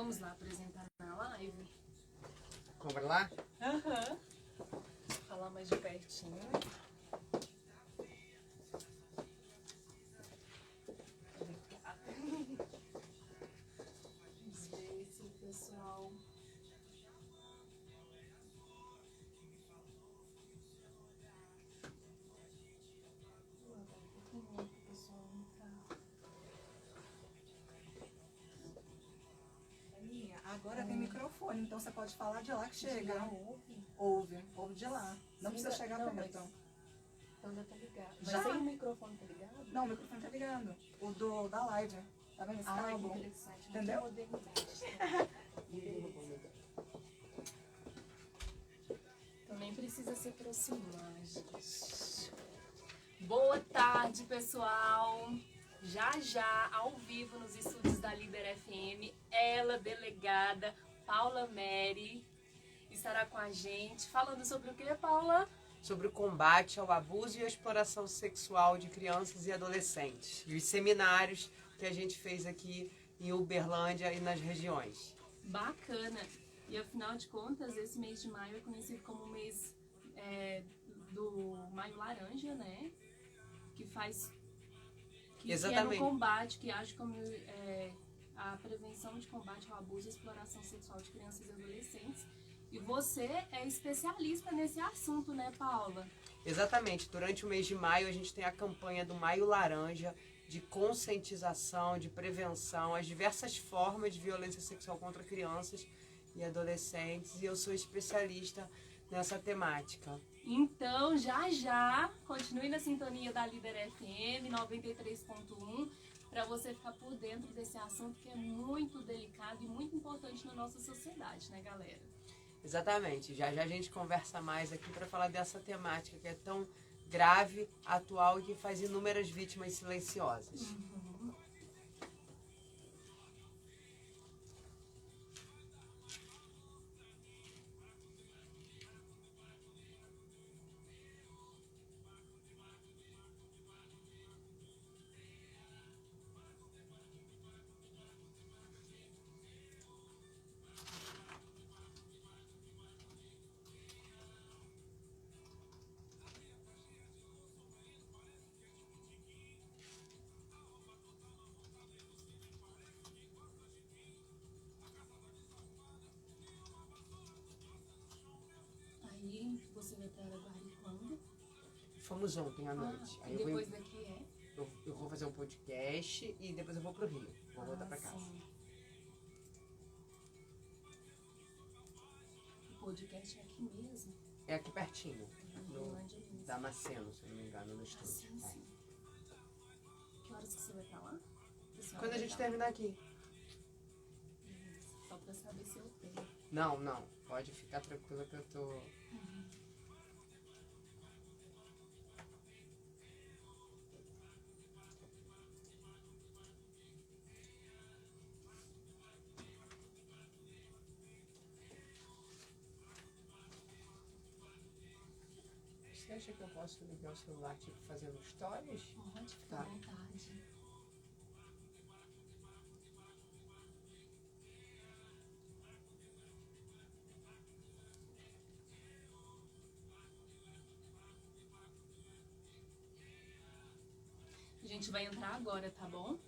Vamos lá apresentar na live? Vamos lá? Aham. Falar mais de pertinho. Vamos ver se o pessoal... Agora tem microfone, então você pode falar de lá que chega. De lá ouve? Ouve de lá. Não precisa chegar não, perto. Então já tá ligado. Já? Mas aí o microfone tá ligado? Não, o microfone tá ligando. O da live. Tá vendo esse Ah, que cabo? interessante. Entendeu? Então nem precisa se aproximar, gente. Boa tarde, pessoal. Já, ao vivo nos estúdios da Líder FM, ela, delegada Paula Mary, estará com a gente. Falando sobre o que, Paula? Sobre o combate ao abuso e à exploração sexual de crianças e adolescentes. E os seminários que a gente fez aqui em Uberlândia e nas regiões. Bacana. E afinal de contas, esse mês de maio é conhecido como o mês do Maio Laranja, né? Que faz... Que é no combate, que age como a prevenção de combate ao abuso e exploração sexual de crianças e adolescentes. E você é especialista nesse assunto, né, Paula? Exatamente. Durante o mês de maio, a gente tem a campanha do Maio Laranja, de conscientização, de prevenção, as diversas formas de violência sexual contra crianças e adolescentes. E eu sou especialista nessa temática. Então, já, continue na sintonia da Líder FM 93.1 para você ficar por dentro desse assunto que é muito delicado e muito importante na nossa sociedade, né, galera? Exatamente. Já a gente conversa mais aqui para falar dessa temática que é tão grave, atual e que faz inúmeras vítimas silenciosas. Aí você vai para Araguari quando? Fomos ontem à noite. E depois daqui é? Eu vou fazer um podcast e depois eu vou pro Rio. Vou voltar pra casa. Sim. O podcast é aqui mesmo? É aqui pertinho. No Uberlândia mesmo. Damasceno, se não me engano, no estúdio. Sim. Que horas que você vai estar lá? Quando a gente terminar aqui. Só pra saber se eu tenho. Não. Pode ficar tranquila que eu tô... Você acha que eu posso ligar o celular, tipo, fazendo stories? Pode ficar à vontade. A gente vai entrar agora, tá bom?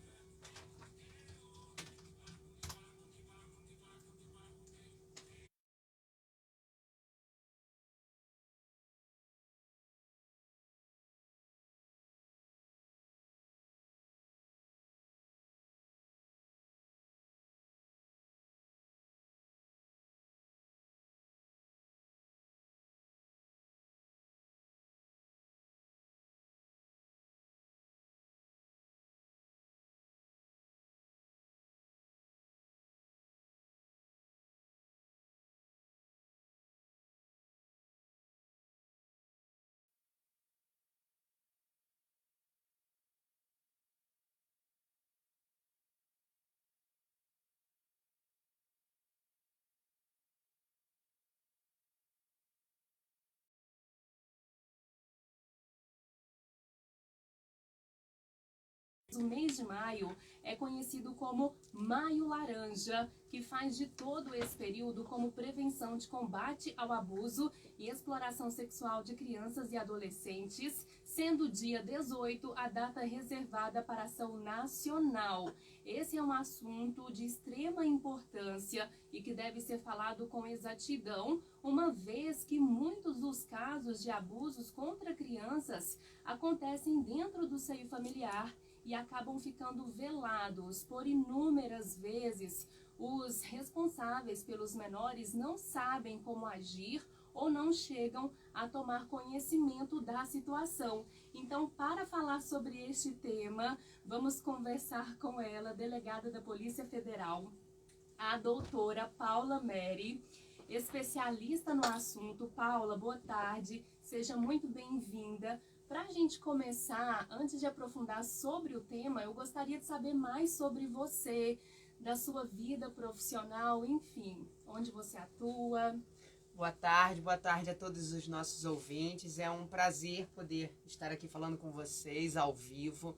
O mês de maio é conhecido como Maio Laranja, que faz de todo esse período como prevenção de combate ao abuso e exploração sexual de crianças e adolescentes, sendo o dia 18 a data reservada para ação nacional. Esse é um assunto de extrema importância e que deve ser falado com exatidão, uma vez que muitos dos casos de abusos contra crianças acontecem dentro do seio familiar e acabam ficando velados. Por inúmeras vezes, os responsáveis pelos menores não sabem como agir ou não chegam a tomar conhecimento da situação. Então, para falar sobre este tema, vamos conversar com ela, delegada da Polícia Federal, a doutora Paula Meri, especialista no assunto. Paula, boa tarde, seja muito bem-vinda. Para a gente começar, antes de aprofundar sobre o tema, eu gostaria de saber mais sobre você, da sua vida profissional, enfim, onde você atua. Boa tarde a todos os nossos ouvintes. É um prazer poder estar aqui falando com vocês ao vivo.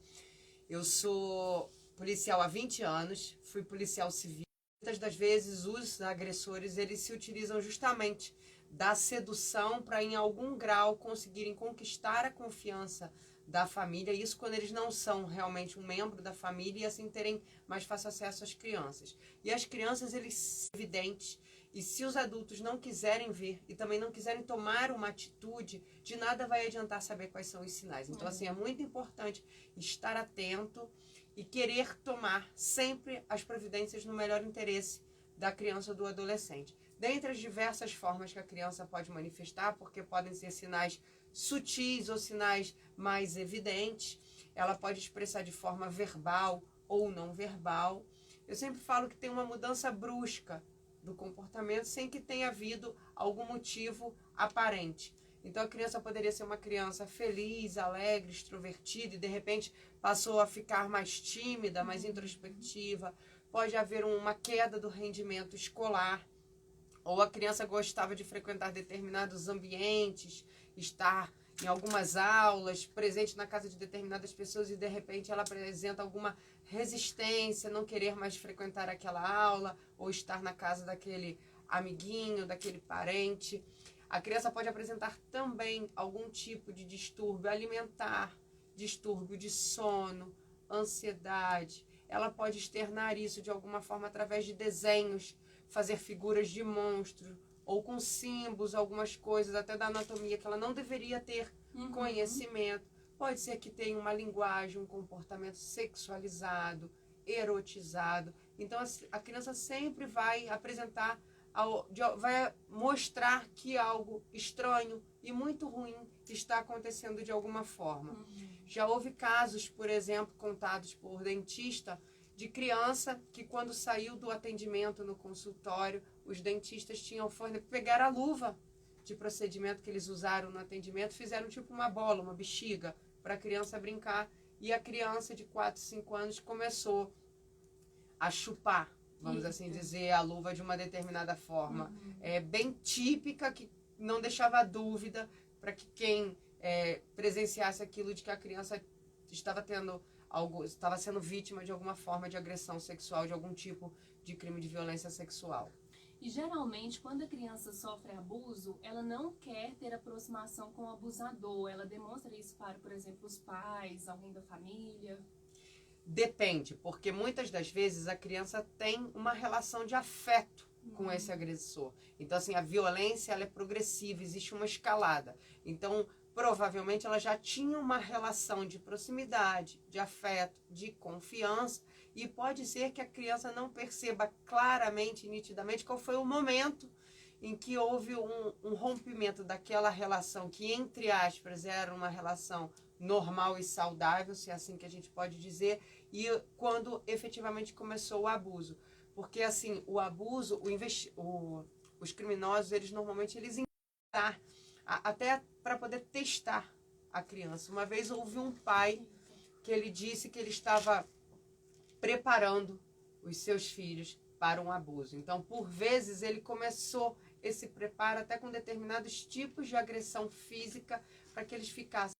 Eu sou policial há 20 anos, fui policial civil. Muitas das vezes os agressores, eles se utilizam justamente da sedução para em algum grau conseguirem conquistar a confiança da família, isso quando eles não são realmente um membro da família e assim terem mais fácil acesso às crianças. E as crianças, eles são evidentes, e se os adultos não quiserem ver e também não quiserem tomar uma atitude, de nada vai adiantar saber quais são os sinais. Então, assim, é muito importante estar atento e querer tomar sempre as providências no melhor interesse da criança ou do adolescente. Dentre as diversas formas que a criança pode manifestar, porque podem ser sinais sutis ou sinais mais evidentes, ela pode expressar de forma verbal ou não verbal. Eu sempre falo que tem uma mudança brusca do comportamento sem que tenha havido algum motivo aparente. Então a criança poderia ser uma criança feliz, alegre, extrovertida e de repente passou a ficar mais tímida, mais introspectiva. Pode haver uma queda do rendimento escolar, ou a criança gostava de frequentar determinados ambientes, estar em algumas aulas, presente na casa de determinadas pessoas e de repente ela apresenta alguma resistência, não querer mais frequentar aquela aula ou estar na casa daquele amiguinho, daquele parente. A criança pode apresentar também algum tipo de distúrbio alimentar, distúrbio de sono, ansiedade. Ela pode externar isso de alguma forma através de desenhos, fazer figuras de monstro, ou com símbolos, algumas coisas até da anatomia que ela não deveria ter conhecimento. Pode ser que tenha uma linguagem, um comportamento sexualizado, erotizado. Então a criança sempre vai apresentar, vai mostrar que algo estranho e muito ruim está acontecendo de alguma forma. Já houve casos, por exemplo, contados por dentista, de criança que quando saiu do atendimento no consultório, os dentistas pegaram a luva de procedimento que eles usaram no atendimento, fizeram tipo uma bola, uma bexiga, para a criança brincar, e a criança de 4, 5 anos começou a chupar, vamos assim dizer, a luva de uma determinada forma. É bem típica, que não deixava dúvida para que quem presenciasse aquilo de que a criança estava sendo vítima de alguma forma de agressão sexual, de algum tipo de crime de violência sexual. E geralmente, quando a criança sofre abuso, ela não quer ter aproximação com o abusador. Ela demonstra isso para, por exemplo, os pais, alguém da família. Depende, porque muitas das vezes a criança tem uma relação de afeto com esse agressor. Então, assim, a violência ela é progressiva, existe uma escalada. Então, provavelmente ela já tinha uma relação de proximidade, de afeto, de confiança, e pode ser que a criança não perceba claramente, nitidamente, qual foi o momento em que houve um rompimento daquela relação que, entre aspas, era uma relação normal e saudável, se é assim que a gente pode dizer, e quando efetivamente começou o abuso. Porque, assim, o abuso, os criminosos, eles normalmente até para poder testar a criança. Uma vez houve um pai que ele disse que ele estava preparando os seus filhos para um abuso. Então, por vezes, ele começou esse preparo até com determinados tipos de agressão física para que eles ficassem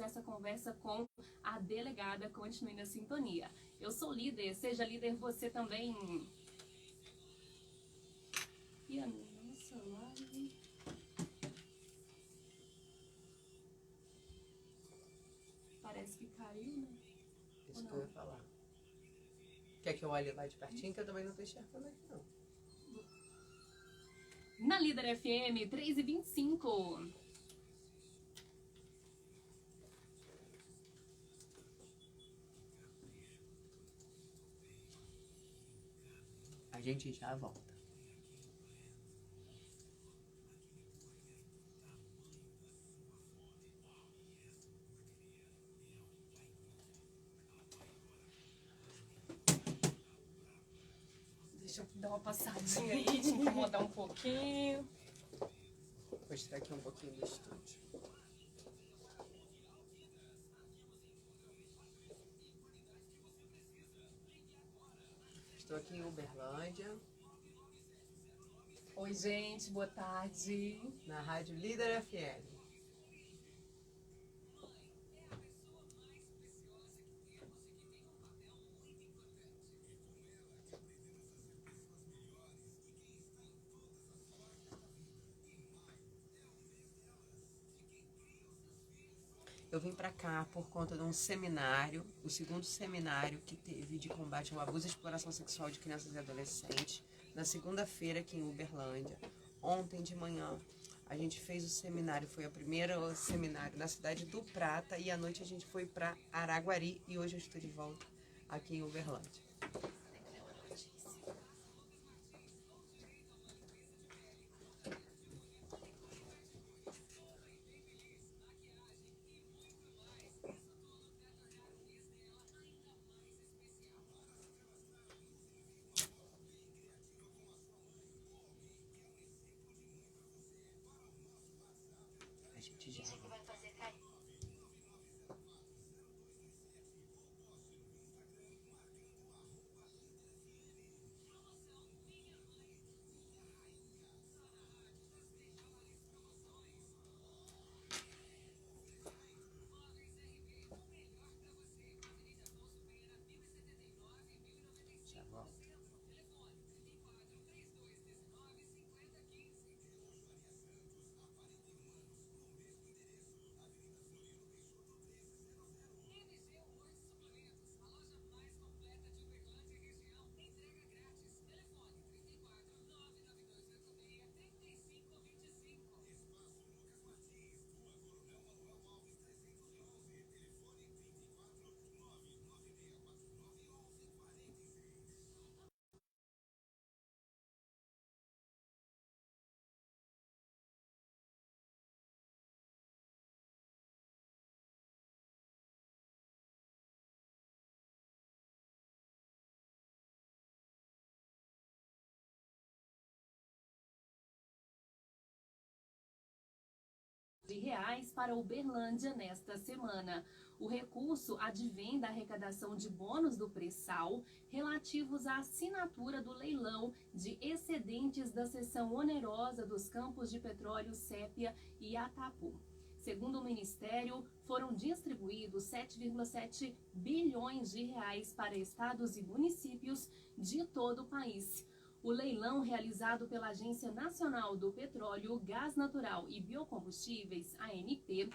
essa conversa com a delegada. Continue na sintonia. Eu sou líder, seja líder você também. E a nossa live... Parece que caiu, né? Isso que eu ia falar. Quer que eu olhe lá de pertinho, que eu também não tô enxergando aqui, não. Na Líder FM, 3h25. A gente já volta. Deixa eu dar uma passadinha aí, te incomodar um pouquinho. Vou mostrar aqui um pouquinho do estúdio. Estou aqui em Uberlândia. Oi, gente, boa tarde. Na Rádio Líder FM. Eu vim para cá por conta de um seminário, o segundo seminário que teve de combate ao abuso e exploração sexual de crianças e adolescentes, na segunda-feira aqui em Uberlândia. Ontem de manhã a gente fez o seminário, foi o primeiro seminário na cidade do Prata, e à noite a gente foi para Araguari, e hoje eu estou de volta aqui em Uberlândia. A gente já volta. Já volto. De reais para Uberlândia nesta semana. O recurso advém da arrecadação de bônus do pré-sal relativos à assinatura do leilão de excedentes da seção onerosa dos campos de petróleo Sépia e Atapu. Segundo o Ministério, foram distribuídos 7,7 bilhões de reais para estados e municípios de todo o país. O leilão realizado pela Agência Nacional do Petróleo, Gás Natural e Biocombustíveis, ANP,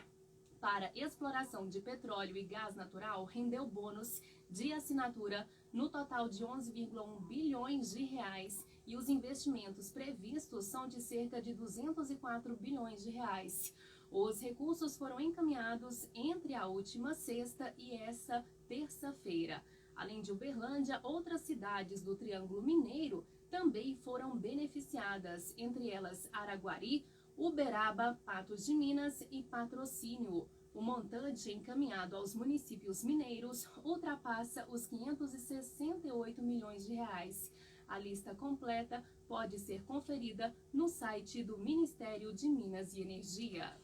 para exploração de petróleo e gás natural rendeu bônus de assinatura no total de 11,1 bilhões de reais, e os investimentos previstos são de cerca de 204 bilhões de reais. Os recursos foram encaminhados entre a última sexta e essa terça-feira. Além de Uberlândia, outras cidades do Triângulo Mineiro também foram beneficiadas, entre elas Araguari, Uberaba, Patos de Minas e Patrocínio. O montante encaminhado aos municípios mineiros ultrapassa os 568 milhões de reais. A lista completa pode ser conferida no site do Ministério de Minas e Energia.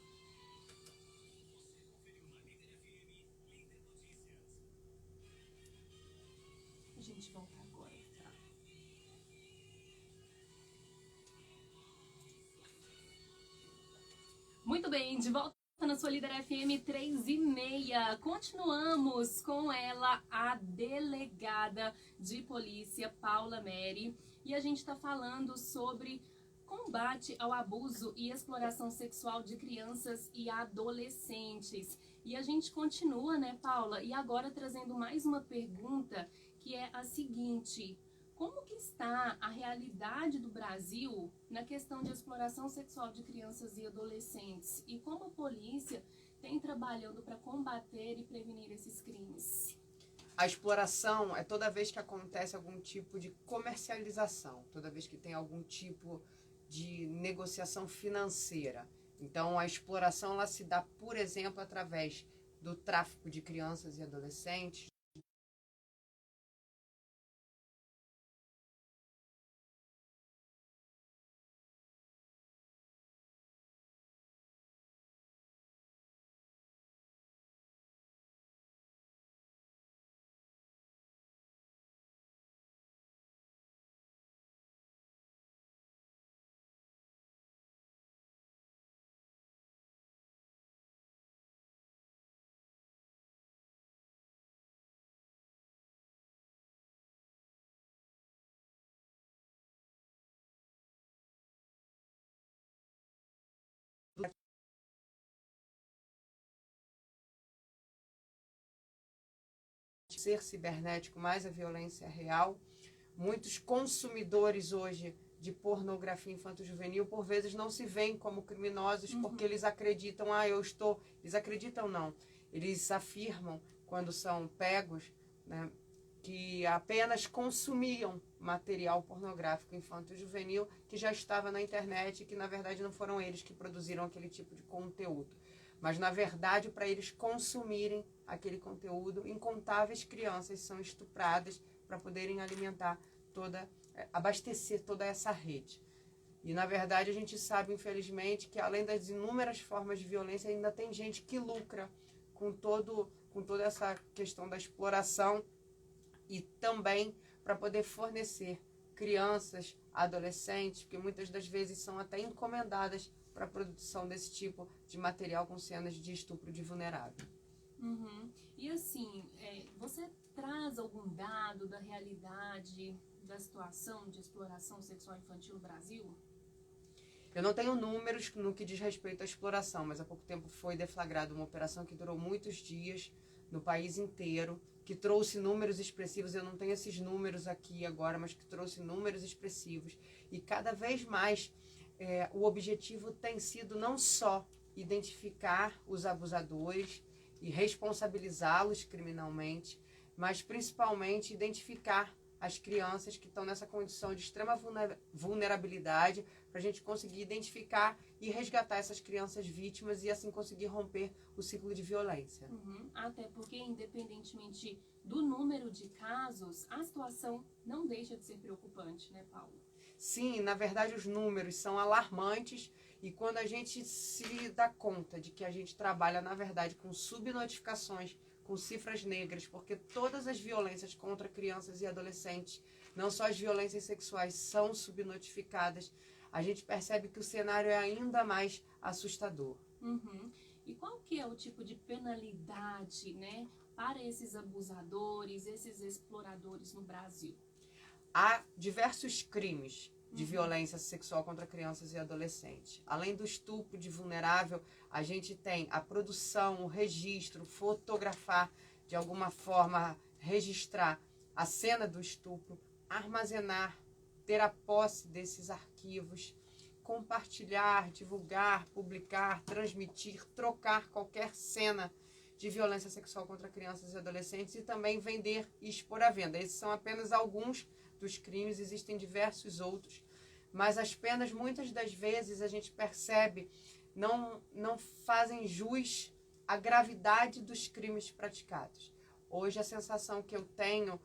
A gente volta agora, tá? Muito bem, de volta Na sua Líder FM 3:30, continuamos com ela, a delegada de polícia, Paula Meri, e a gente está falando sobre combate ao abuso e exploração sexual de crianças e adolescentes. E a gente continua, né, Paula? E agora trazendo mais uma pergunta, que é a seguinte: como que está a realidade do Brasil na questão de exploração sexual de crianças e adolescentes? E como a polícia tem trabalhando para combater e prevenir esses crimes? A exploração é toda vez que acontece algum tipo de comercialização, toda vez que tem algum tipo de negociação financeira. Então, a exploração ela se dá, por exemplo, através do tráfico de crianças e adolescentes, ser cibernético mais a violência real. Muitos consumidores hoje de pornografia infanto-juvenil, por vezes, não se veem como criminosos porque eles acreditam, eles acreditam não, eles afirmam, quando são pegos, né, que apenas consumiam material pornográfico infanto-juvenil que já estava na internet e que, na verdade, não foram eles que produziram aquele tipo de conteúdo. Mas, na verdade, para eles consumirem aquele conteúdo, incontáveis crianças são estupradas para poderem abastecer toda essa rede. E, na verdade, a gente sabe, infelizmente, que além das inúmeras formas de violência, ainda tem gente que lucra com toda essa questão da exploração e também para poder fornecer crianças, adolescentes, que muitas das vezes são até encomendadas para a produção desse tipo de material com cenas de estupro de vulnerável. E assim, você traz algum dado da realidade da situação de exploração sexual infantil no Brasil? Eu não tenho números no que diz respeito à exploração, mas há pouco tempo foi deflagrada uma operação que durou muitos dias no país inteiro, que trouxe números expressivos. Eu não tenho esses números aqui agora, mas que trouxe números expressivos. E cada vez mais o objetivo tem sido não só identificar os abusadores e responsabilizá-los criminalmente, mas principalmente identificar as crianças que estão nessa condição de extrema vulnerabilidade, para a gente conseguir identificar e resgatar essas crianças vítimas e assim conseguir romper o ciclo de violência. Até porque, independentemente do número de casos, a situação não deixa de ser preocupante, né, Paulo? Sim, na verdade os números são alarmantes e quando a gente se dá conta de que a gente trabalha, na verdade, com subnotificações, com cifras negras, porque todas as violências contra crianças e adolescentes, não só as violências sexuais, são subnotificadas, a gente percebe que o cenário é ainda mais assustador. E qual que é o tipo de penalidade, né, para esses abusadores, esses exploradores no Brasil? Há diversos crimes de violência sexual contra crianças e adolescentes. Além do estupro de vulnerável, a gente tem a produção, o registro, fotografar, de alguma forma, registrar a cena do estupro, armazenar, ter a posse desses arquivos, compartilhar, divulgar, publicar, transmitir, trocar qualquer cena de violência sexual contra crianças e adolescentes e também vender e expor à venda. Esses são apenas alguns dos crimes, existem diversos outros, mas as penas muitas das vezes a gente percebe não fazem jus à gravidade dos crimes praticados. Hoje a sensação que eu tenho,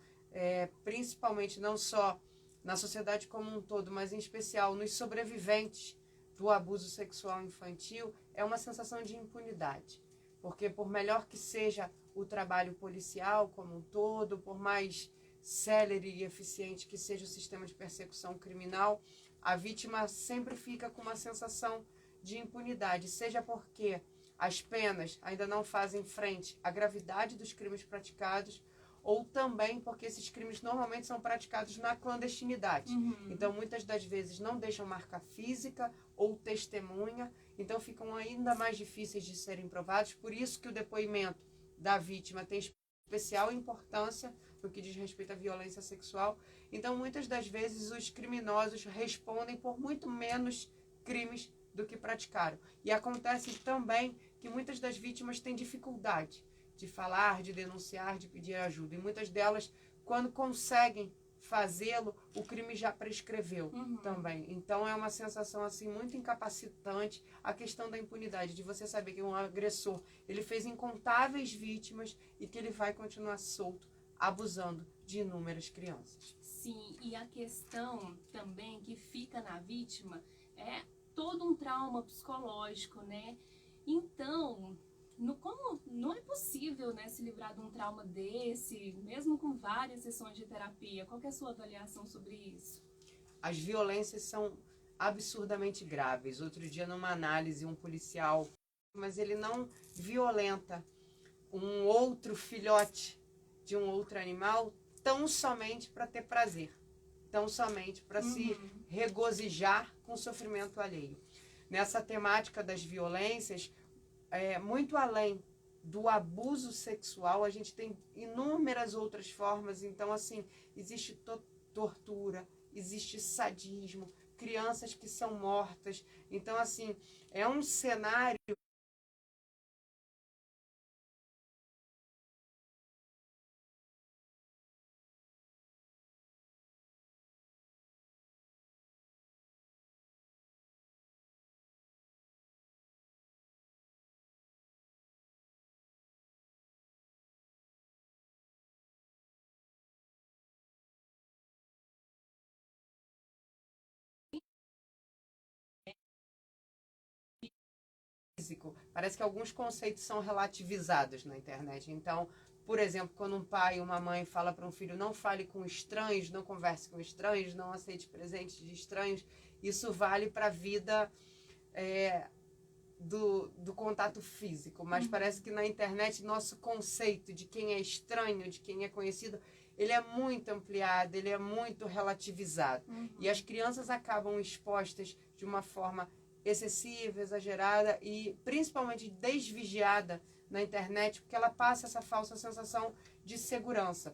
principalmente não só na sociedade como um todo, mas em especial nos sobreviventes do abuso sexual infantil, é uma sensação de impunidade. Porque por melhor que seja o trabalho policial como um todo, por mais célere e eficiente que seja o sistema de persecução criminal, a vítima sempre fica com uma sensação de impunidade, seja porque as penas ainda não fazem frente à gravidade dos crimes praticados, ou também porque esses crimes normalmente são praticados na clandestinidade. Então, muitas das vezes não deixam marca física ou testemunha, então ficam ainda mais difíceis de serem provados. Por isso que o depoimento da vítima tem especial importância no que diz respeito à violência sexual. Então, muitas das vezes, os criminosos respondem por muito menos crimes do que praticaram. E acontece também que muitas das vítimas têm dificuldade de falar, de denunciar, de pedir ajuda. E muitas delas, quando conseguem fazê-lo, o crime já prescreveu também. Então, é uma sensação assim muito incapacitante a questão da impunidade, de você saber que um agressor, ele fez incontáveis vítimas e que ele vai continuar solto, abusando de inúmeras crianças. Sim, e a questão também que fica na vítima é todo um trauma psicológico, né? Então, como não é possível, né, se livrar de um trauma desse, mesmo com várias sessões de terapia? Qual que é a sua avaliação sobre isso? As violências são absurdamente graves. Outro dia, numa análise, um policial, mas ele não violenta um outro filhote de um outro animal tão somente para ter prazer, tão somente para se regozijar com o sofrimento alheio. Nessa temática das violências, muito além do abuso sexual, a gente tem inúmeras outras formas. Então, assim, existe tortura, existe sadismo, crianças que são mortas. Então, assim, é um cenário físico. Parece que alguns conceitos são relativizados na internet. Então, por exemplo, quando um pai ou uma mãe fala para um filho: não fale com estranhos, não converse com estranhos, não aceite presentes de estranhos, isso vale para a vida do contato físico. Mas parece que na internet nosso conceito de quem é estranho, de quem é conhecido, ele é muito ampliado, ele é muito relativizado. E as crianças acabam expostas de uma forma excessiva, exagerada e principalmente desvigiada na internet, porque ela passa essa falsa sensação de segurança.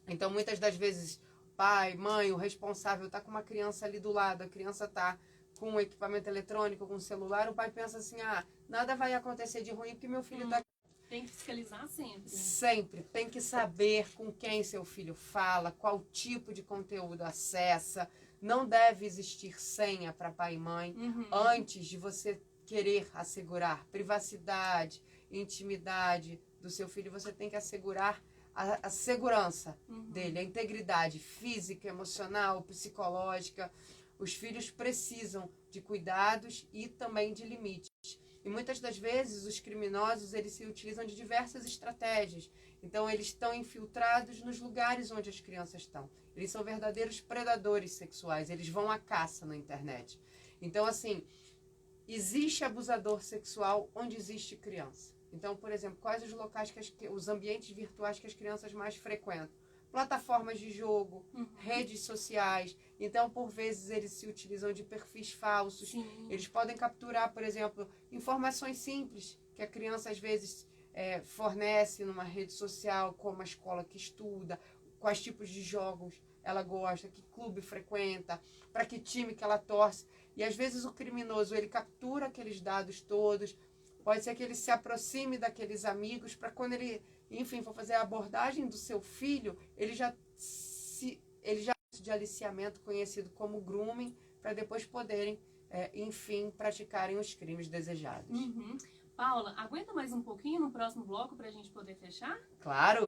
Então, muitas das vezes, pai, mãe, o responsável está com uma criança ali do lado, a criança está com um equipamento eletrônico, com um celular, o pai pensa assim: nada vai acontecer de ruim porque meu filho está... Tem que fiscalizar sempre. Sempre. Tem que saber com quem seu filho fala, qual tipo de conteúdo acessa. Não deve existir senha para pai e mãe antes de você querer assegurar privacidade, intimidade do seu filho. Você tem que assegurar a segurança dele, a integridade física, emocional, psicológica. Os filhos precisam de cuidados e também de limites. E muitas das vezes os criminosos, eles se utilizam de diversas estratégias. Então, eles estão infiltrados nos lugares onde as crianças estão. Eles são verdadeiros predadores sexuais. Eles vão à caça na internet. Então, assim, existe abusador sexual onde existe criança. Então, por exemplo, quais os locais, os ambientes virtuais que as crianças mais frequentam? Plataformas de jogo, redes sociais. Então, por vezes, eles se utilizam de perfis falsos. Eles podem capturar, por exemplo, informações simples que a criança, às vezes, fornece numa rede social, como a escola que estuda, quais tipos de jogos ela gosta, que clube frequenta, para que time que ela torce. E, às vezes, o criminoso, ele captura aqueles dados todos. Pode ser que ele se aproxime daqueles amigos para quando ele, enfim, for fazer a abordagem do seu filho, ele já de aliciamento, conhecido como grooming, para depois poderem, enfim, praticarem os crimes desejados. Paula, aguenta mais um pouquinho no próximo bloco para a gente poder fechar? Claro!